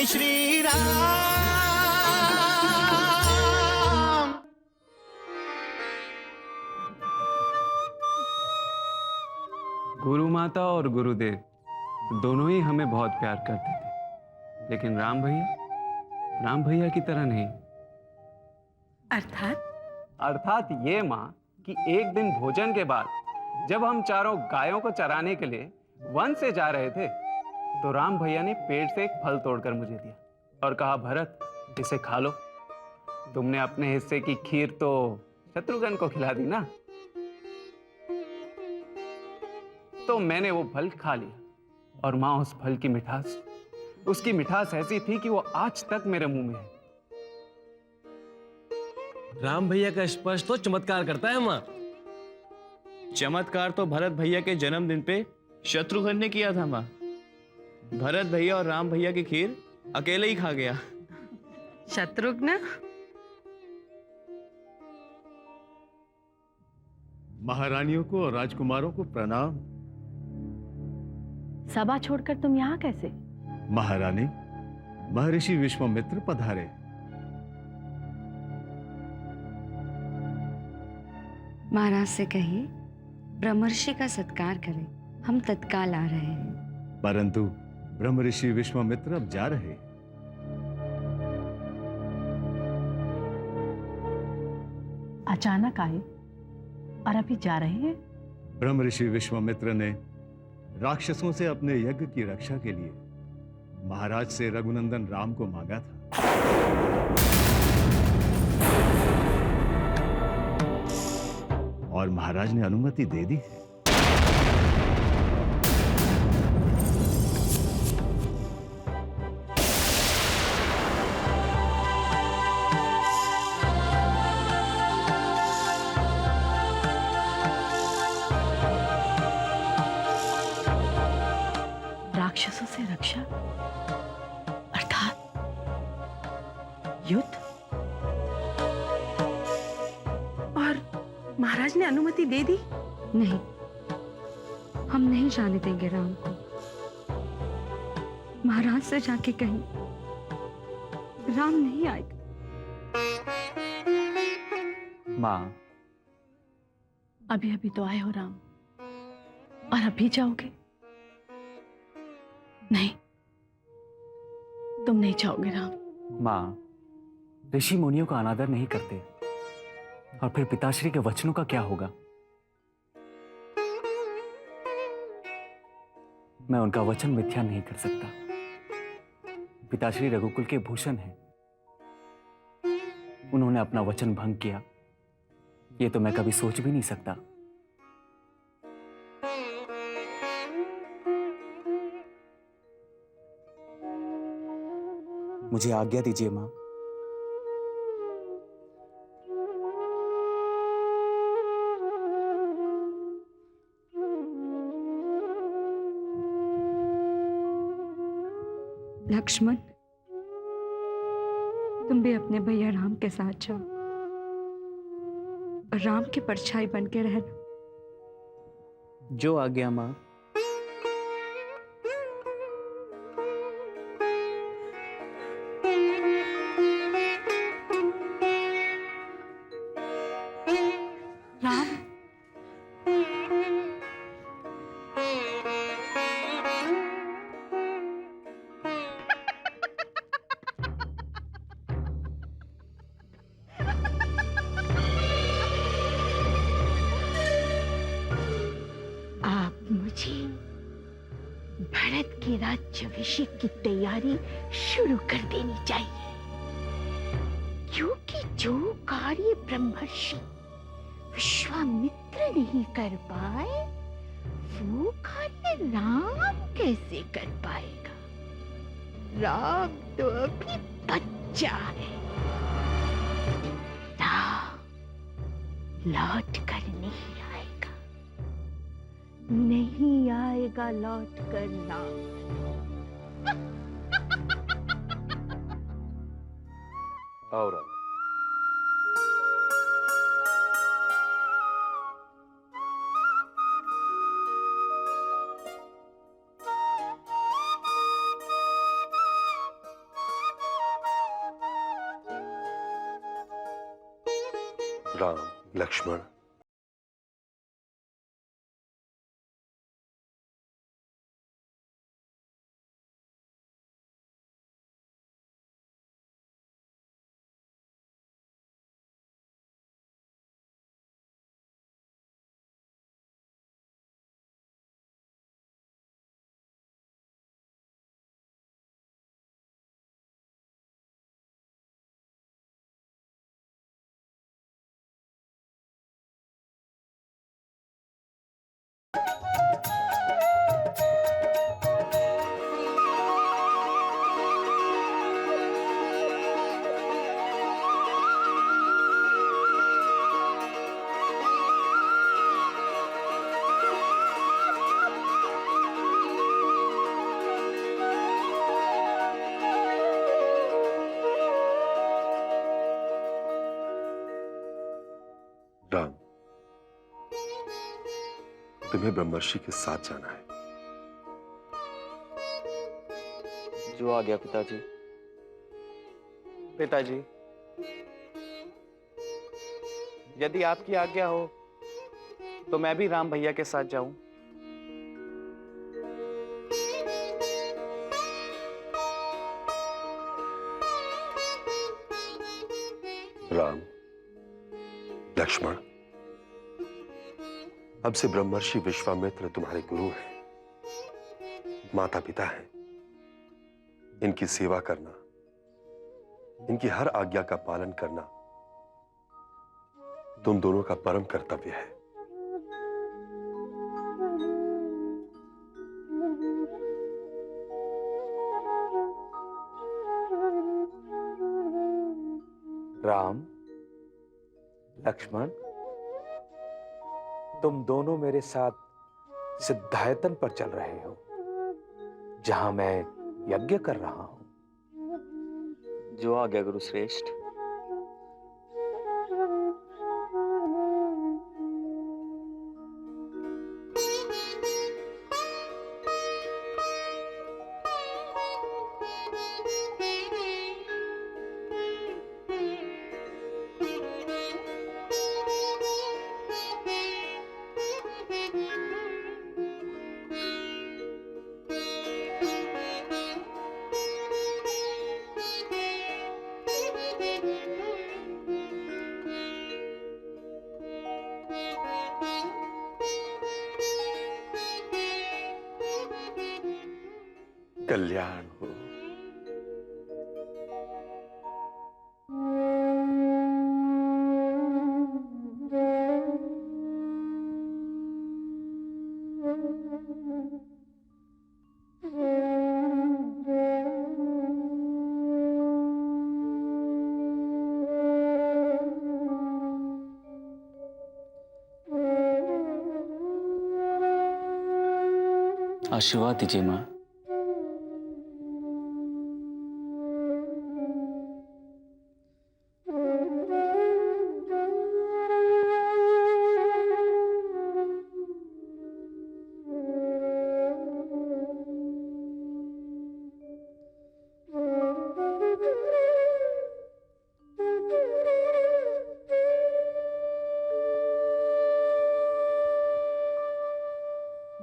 जय श्री राम। गुरु माता और गुरुदेव दोनों ही हमें बहुत प्यार करते थे, लेकिन राम भैया की तरह नहीं। अर्थात ये माँ कि एक दिन भोजन के बाद जब हम चारों गायों को चराने के लिए वन से जा रहे थे, तो राम भैया ने पेड़ से एक फल तोड़कर मुझे दिया और कहा, भरत इसे खा लो। तुमने अपने हिस्से की खीर तो शत्रुघ्न को खिला दी ना। तो मैंने वो फल खा लिया और मां उसकी मिठास ऐसी थी कि वो आज तक मेरे मुंह में है। राम भैया का स्पर्श तो चमत्कार करता है माँ। चमत्कार तो भरत भैया के जन्मदिन पे शत्रुघ्न ने किया था माँ। भरत भैया और राम भैया की खीर अकेले ही खा गया। शत्रुघ्न, महारानियों को और राजकुमारों को प्रणाम। सभा छोड़कर तुम यहाँ कैसे? महारानी, महर्षि विश्वामित्र पधारे। महाराज से कहिए ब्रह्मर्षि का सत्कार करें, हम तत्काल आ रहे हैं। परंतु ब्रह्मर्षि विश्वामित्र अब जा रहे। अचानक आए और अभी जा रहे हैं? ब्रह्मर्षि विश्वामित्र ने राक्षसों से अपने यज्ञ की रक्षा के लिए महाराज से रघुनंदन राम को मांगा था। और महाराज ने अनुमति दे दी है। राक्षसों से रक्षा अर्थात युद्ध? और महाराज ने अनुमति दे दी? नहीं, हम नहीं जाने देंगे राम को। महाराज से जाके कहीं राम नहीं आएगा। माँ, अभी अभी तो आए हो राम, और अभी जाओगे? नहीं, तुम नहीं जाओगे राम। माँ, ऋषि मुनियों का अनादर नहीं करते, और फिर पिताश्री के वचनों का क्या होगा? मैं उनका वचन मिथ्या नहीं कर सकता। पिताश्री रघुकुल के भूषण हैं। उन्होंने अपना वचन भंग किया, ये तो मैं कभी सोच भी नहीं सकता। मुझे आज्ञा दीजिए मां। लक्ष्मण, तुम भी अपने भैया राम के साथ जाओ और राम की परछाई बन के रहना। जो आज्ञा माँ। राम, आप मुझे भरत के राज्याभिषेक की तैयारी शुरू कर देनी चाहिए, क्योंकि जो कार्य ब्रह्मर्षि विश्वामित्र नहीं कर पाए, वो कार्य राम कैसे कर पाएगा? राम तो अभी बच्चा है। राम लौट कर नहीं आएगा, नहीं आएगा लौट कर राम। और राम, लक्ष्मण, राम, तुम्हें ब्रह्मर्षि के साथ जाना है। जो आ गया पिताजी। पिताजी, यदि आपकी आज्ञा हो तो मैं भी राम भैया के साथ जाऊं। राम, लक्ष्मण, अब से ब्रह्मर्षि विश्वामित्र तुम्हारे गुरु हैं, माता पिता हैं। इनकी सेवा करना, इनकी हर आज्ञा का पालन करना तुम दोनों का परम कर्तव्य है। राम, लक्ष्मण, तुम दोनों मेरे साथ सिद्धायतन पर चल रहे हो, जहां मैं यज्ञ कर रहा हूं। जो आ गया गुरु श्रेष्ठ। कल्याण हो। आशीर्वाद दीजिए माँ।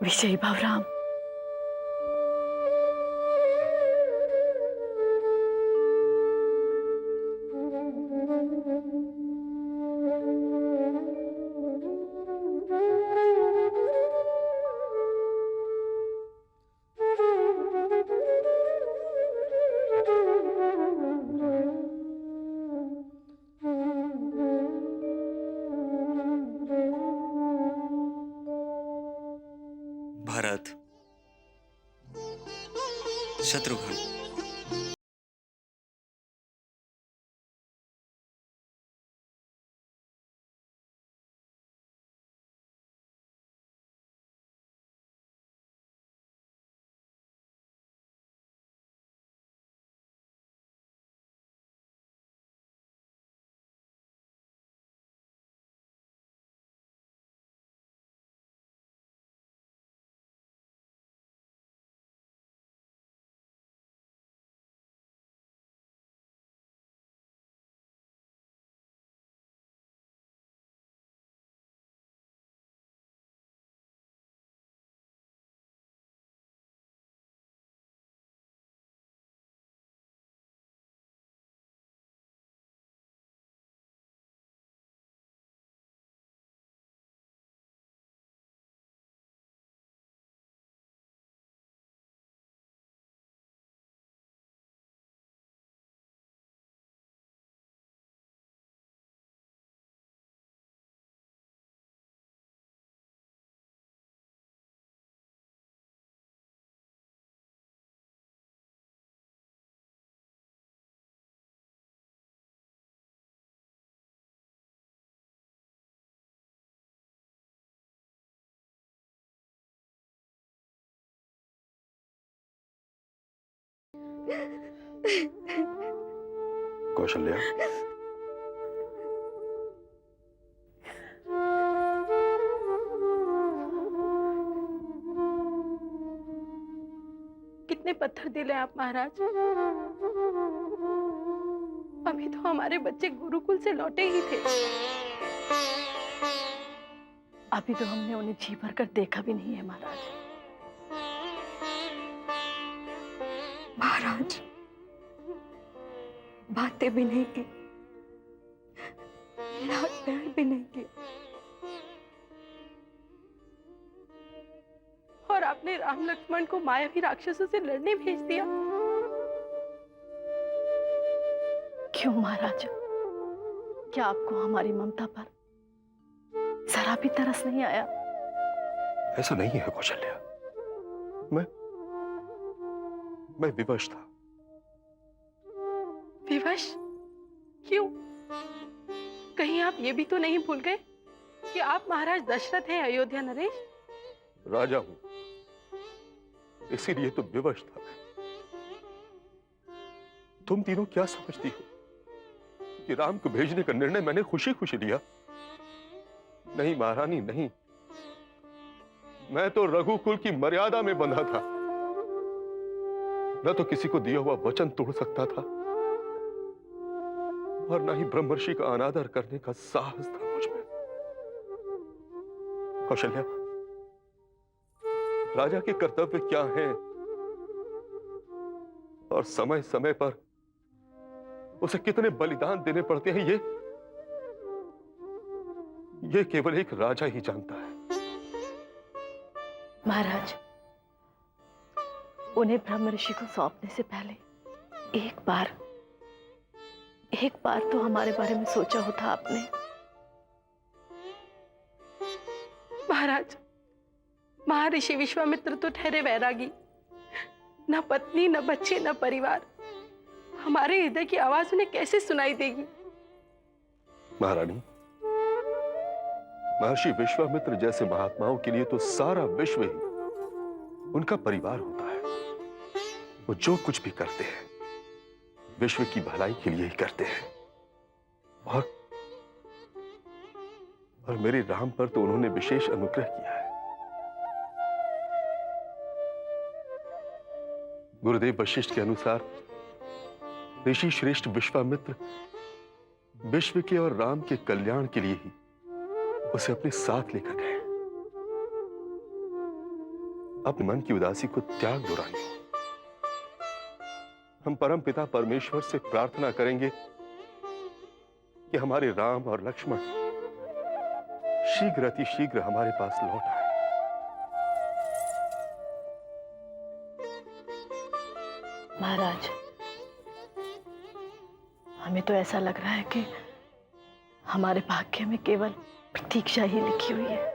विजयी भव राम। भरत, शत्रुघ्न, कौशल्या, कितने पत्थर दिले आप महाराज। अभी तो हमारे बच्चे गुरुकुल से लौटे ही थे। अभी तो हमने उन्हें जी भर कर देखा भी नहीं है महाराज। महाराज, बातें भी नहीं की, लाड प्यार भी नहीं किया, और आपने राम लक्ष्मण को मायावी राक्षसों से लड़ने भेज दिया। क्यों महाराज? क्या आपको हमारी ममता पर जरा भी तरस नहीं आया? ऐसा नहीं है कौशल्या। मैं विवश था। विवश? क्यों? कहीं आप ये भी तो नहीं भूल गए कि आप महाराज दशरथ हैं अयोध्या नरेश? राजा हूं, इसीलिए तो विवश था मैं। तुम तीनों क्या समझती हो कि राम को भेजने का निर्णय मैंने खुशी खुशी लिया? नहीं महारानी, नहीं। मैं तो रघुकुल की मर्यादा में बंधा था। न तो किसी को दिया हुआ वचन तोड़ सकता था और न ही ब्रह्मर्षि का अनादर करने का साहस था मुझ में। कौशल्या, राजा के कर्तव्य क्या हैं और समय समय पर उसे कितने बलिदान देने पड़ते हैं, ये केवल एक राजा ही जानता है। महाराज, उन्हें ब्रह्म ऋषि को सौंपने से पहले एक बार तो हमारे बारे में सोचा होता आपने। महाराज, महर्षि विश्वामित्र तो ठहरे वैरागी, न पत्नी, न बच्चे, न परिवार। हमारे हृदय की आवाज उन्हें कैसे सुनाई देगी? महारानी, महर्षि विश्वामित्र जैसे महात्माओं के लिए तो सारा विश्व ही उनका परिवार होता है। वो जो कुछ भी करते हैं विश्व की भलाई के लिए ही करते हैं। और मेरे राम पर तो उन्होंने विशेष अनुग्रह किया है। गुरुदेव वशिष्ठ के अनुसार ऋषि श्रेष्ठ विश्वामित्र विश्व के और राम के कल्याण के लिए ही उसे अपने साथ लेकर गए। अपने मन की उदासी को त्याग दो रानी। हम परम पिता परमेश्वर से प्रार्थना करेंगे कि हमारे राम और लक्ष्मण शीघ्र अति शीघ्र हमारे पास लौट आए। महाराज, हमें तो ऐसा लग रहा है कि हमारे भाग्य में केवल प्रतीक्षा ही लिखी हुई है।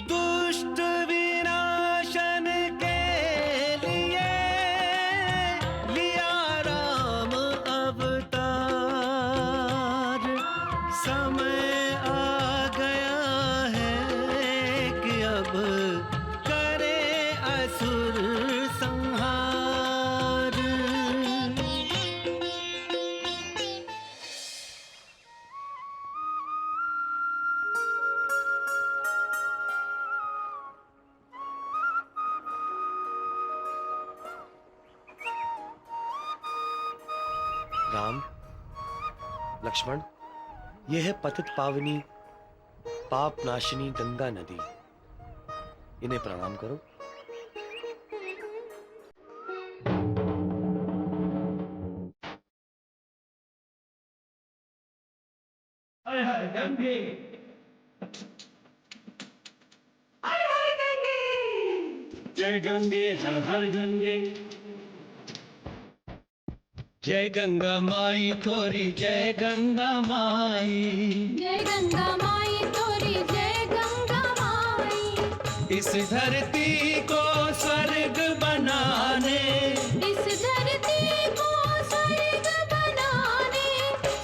दुष्ट विनाशन के लिए लिया राम अवतार। समय आ गया है कि अब करे असुर संहार। राम, लक्ष्मण, यह है पतित पावनी पाप नाशिनी गंगा नदी। इन्हें प्रणाम करो। जय गंगे हर हर गंगे, जय गंगा माई तोरी जय गंगा माई, जय गंगा माई तोरी जय गंगा माई। इस धरती को स्वर्ग बनाने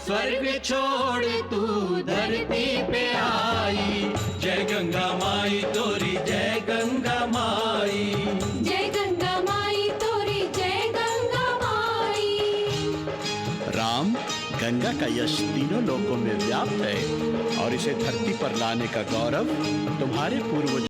स्वर्ग छोड़ तू धरती पे आई। जय गंगा माई तोरी जय गंगा माई। जय गंगा माई तोरी जय गंगा माई। राम, गंगा का यश तीनों लोकों में व्याप्त है और इसे धरती पर लाने का गौरव तुम्हारे पूर्वज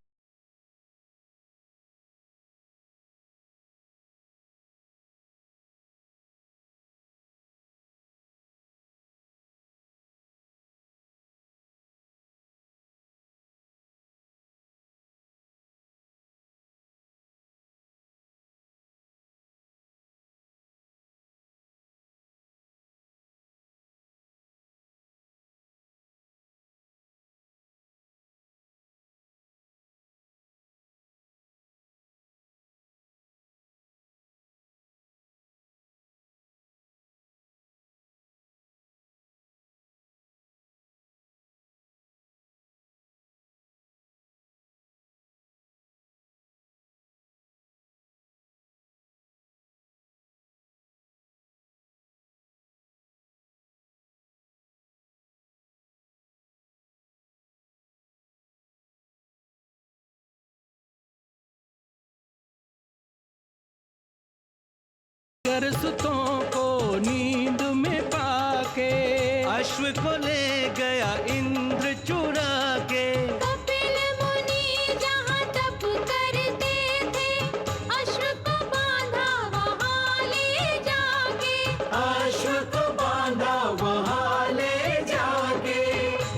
कर सुतों को नींद में पाके अश्व को ले गया इंद्र चुरा के। कपिल मुनि जहाँ तप करते थे अश्व को बांधा वहाँ ले जाके। अश्व को बांधा वहाँ ले जाके।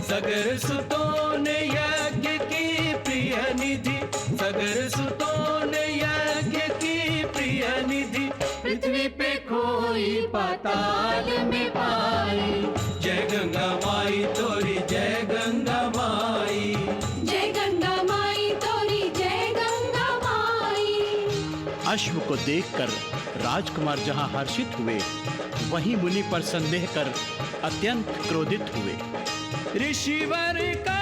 सगर सुतों ने यज्ञ की प्रिय निधि, सगर सुतों ने यज्ञ की प्रिय निधि पृथ्वी पे खोई पाताल में पाई। जय गंगा माई तोरी जय गंगा माई। जय गंगा माई तोरी जय गंगा माई। अश्व को देखकर राजकुमार जहां हर्षित हुए, वहीं मुनि पर संदेह कर अत्यंत क्रोधित हुए। ऋषिवर का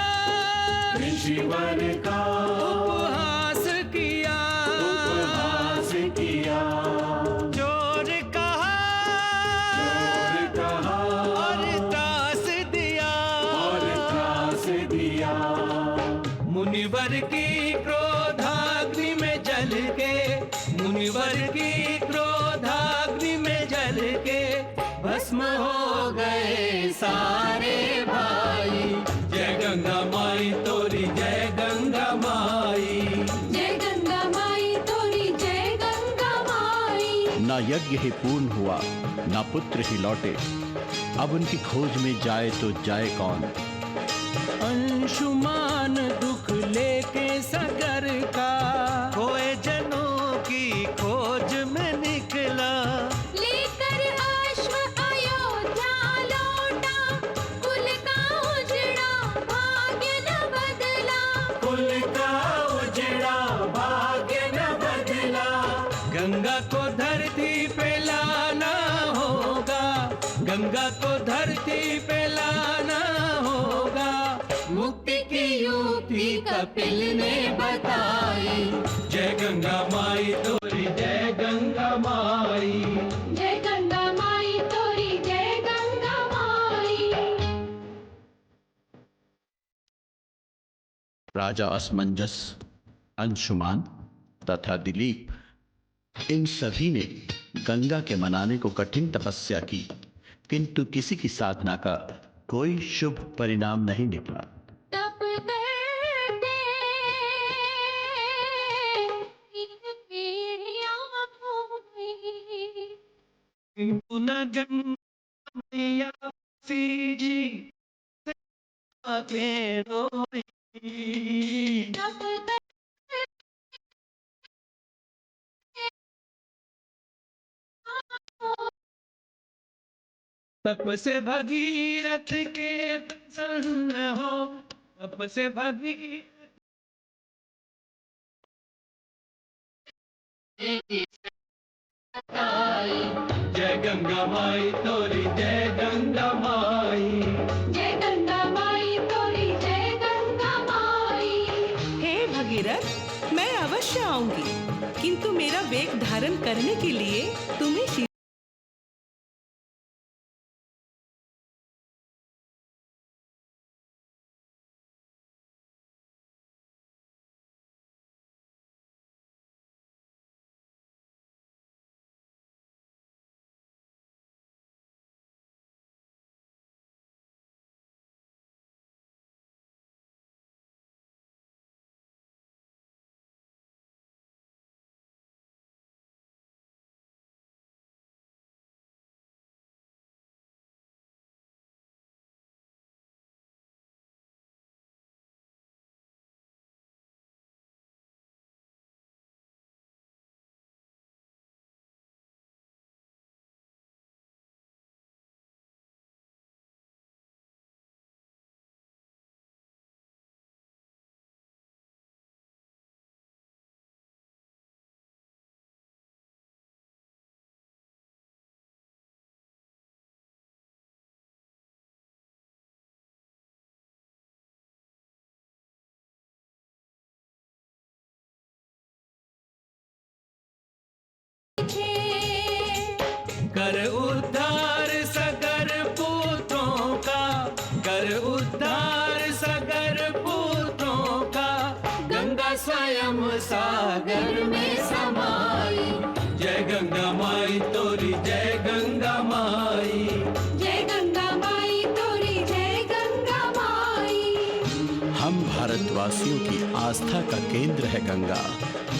उपहास किया, उपहास किया। चोर कहा और त्रास दिया, और त्रास दिया। मुनिवर की क्रोधाग्नि में जल के, मुनिवर की क्रोधाग्नि में जल के भस्म हो गए सारे भाई। जय गंगा माई तोरी जय गंगा माई। जय गंगा माई तोरी जय गंगा माई। ना यज्ञ ही पूर्ण हुआ, ना पुत्र ही लौटे। अब उनकी खोज में जाए तो जाए कौन। अंशुमान दुख लेके सगर का खोए जनों की खोज में निकला। लेकर अश्व अयोध्या लौटा, कुल का उजड़ा भाग्य न बदला। कुल का उजड़ा भाग्य न बदला। गंगा को धरती पे लाना होगा, गंगा को धरती पे लाना होगा। मुक्ति की युक्ति कपिल ने बताई। जय गंगा माई तोरी जय गंगा माई। जय गंगा माई तोरी जय गंगा माई। राजा असमंजस, अंशुमान तथा दिलीप, इन सभी ने गंगा के मनाने को कठिन तपस्या की, किंतु किसी की साधना का कोई शुभ परिणाम नहीं निकला। तप करते पीड़िया हुई। पुनः गंगा मैया जी आके रोई। तप तप से भगीरथ के प्रसन्न हो, तप से भगीरथ जय गंगा माई तोरी जय गंगा माई। जय गंगा माई तोरी जय गंगा माई। हे भगीरथ, मैं अवश्य आऊंगी, किंतु मेरा वेग धारण करने के लिए तुम्हें कर उद्धार सगर पुत्रों का, कर उद्धार सगर पुत्रों का। गंगा स्वयं सागर में समाई, जय गंगा माई तोरी जय गंगा माई, जय गंगा माई तोरी जय गंगा माई। हम भारतवासियों की आस्था का केंद्र है गंगा।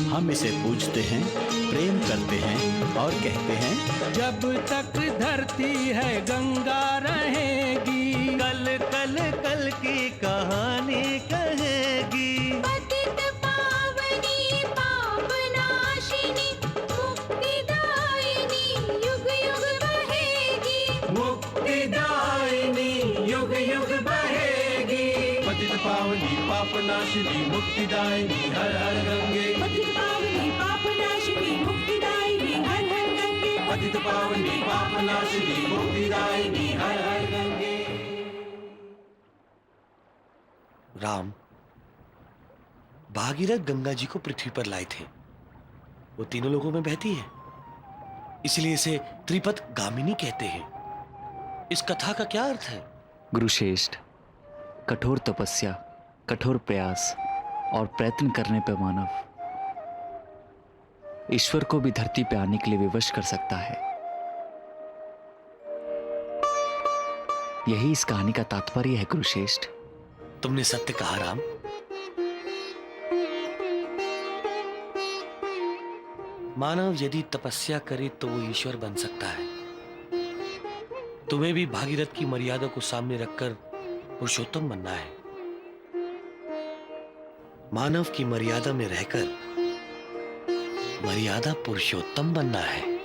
हम इसे पूजते हैं, प्रेम करते हैं और कहते हैं, जब तक धरती है गंगा रहेगी, कल कल कल की कहानी कहेगी। पतित पावनी पाप नाशिनी मुक्तिदायिनी युग युग बहेगी, मुक्तिदायिनी युग युग बहेगी। पतित पावनी पाप नाशिनी मुक्तिदायिनी हर हर गंगे, पतित पावनी पाप नाशिनी मुक्तिदायिनी हर हर गंगे, पतित पावनी पाप नाशिनी मुक्तिदायिनी हर हर गंगे। राम भागीरथ गंगा जी को पृथ्वी पर लाए थे। वो तीनों लोगों में बहती है, इसलिए इसे त्रिपथ गामिनी कहते हैं। इस कथा का क्या अर्थ है? गुरुश्रेष्ठ, कठोर तपस्या, कठोर प्रयास और प्रयत्न करने पर मानव ईश्वर को भी धरती पे आने के लिए विवश कर सकता है। यही इस कहानी का तात्पर्य है गुरुश्रेष्ठ। तुमने सत्य कहा राम। मानव यदि तपस्या करे तो वो ईश्वर बन सकता है। तुम्हें भी भागीरथ की मर्यादा को सामने रखकर पुरुषोत्तम बनना है। मानव की मर्यादा में रहकर मर्यादा पुरुषोत्तम बनना है।